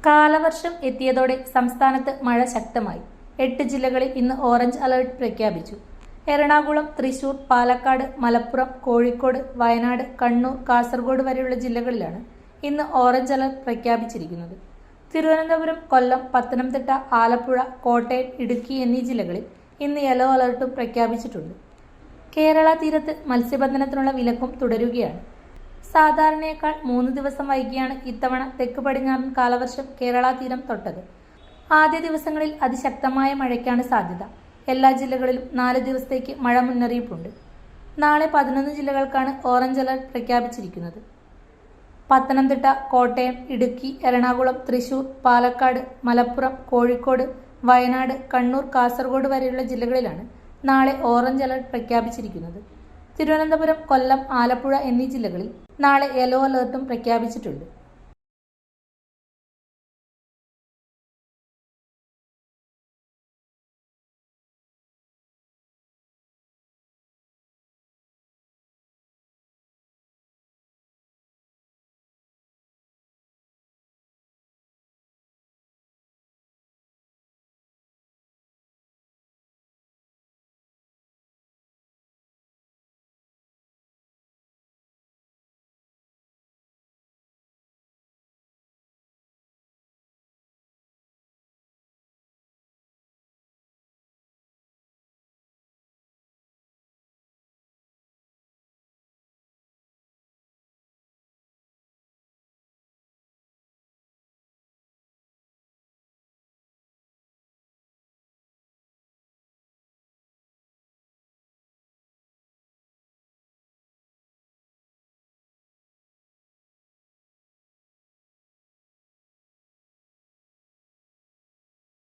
കാലവർഷം എത്തിയതോടെ സംസ്ഥാനത്ത് മഴ ശക്തമായി. 8 ജില്ലകളിൽ ഇന്ന് ഓറഞ്ച് അലർട്ട് പ്രഖ്യാപിച്ചു. എറണാകുളം, തൃശൂർ, പാലക്കാട്, മലപ്പുറം, കോഴിക്കോട്, വയനാട്, കണ്ണൂർ, കാസർഗോഡ് വരെയുള്ള ജില്ലകളിലാണ് ഇന്ന് ഓറഞ്ച് അലർട്ട് പ്രഖ്യാപിച്ചിരിക്കുന്നത്. തിരുവനന്തപുരം, കൊല്ലം, പത്തനംതിട്ട, ആലപ്പുഴ, കോട്ടയം, ഇടുക്കി എന്നീ ജില്ലകളിൽ ഇന്ന് യെല്ലോ അലർട്ടും പ്രഖ്യാപിച്ചിട്ടുണ്ട്. കേരള തീരത്ത് മത്സ്യബന്ധനത്തിനുള്ള വിലക്കും തുടരുകയാണ്. സാധാരണയേക്കാൾ 3 ദിവസം വൈകിയാണ് ഇത്തവണ തെക്ക് പടിഞ്ഞാറൻ കാലവർഷം കേരള തീരം തൊട്ടത്. ആദ്യ ദിവസങ്ങളിൽ അതിശക്തമായ മഴയ്ക്കാണ് സാധ്യത. എല്ലാ ജില്ലകളിലും 4 ദിവസത്തേക്ക് മഴ മുന്നറിയിപ്പുണ്ട്. നാളെ 11 ജില്ലകൾക്കാണ് ഓറഞ്ച് അലർട്ട് പ്രഖ്യാപിച്ചിരിക്കുന്നത്. പത്തനംതിട്ട, കോട്ടയം, ഇടുക്കി, എറണാകുളം, തൃശൂർ, പാലക്കാട്, മലപ്പുറം, കോഴിക്കോട്, വയനാട്, കണ്ണൂർ, കാസർഗോഡ് വരെയുള്ള ജില്ലകളിലാണ് നാളെ ഓറഞ്ച് അലർട്ട് പ്രഖ്യാപിച്ചിരിക്കുന്നത്. തിരുവനന്തപുരം, കൊല്ലം, ആലപ്പുഴ എന്നീ ജില്ലകളിൽ നാളെ യെല്ലോ അലർട്ടും പ്രഖ്യാപിച്ചിട്ടുണ്ട്.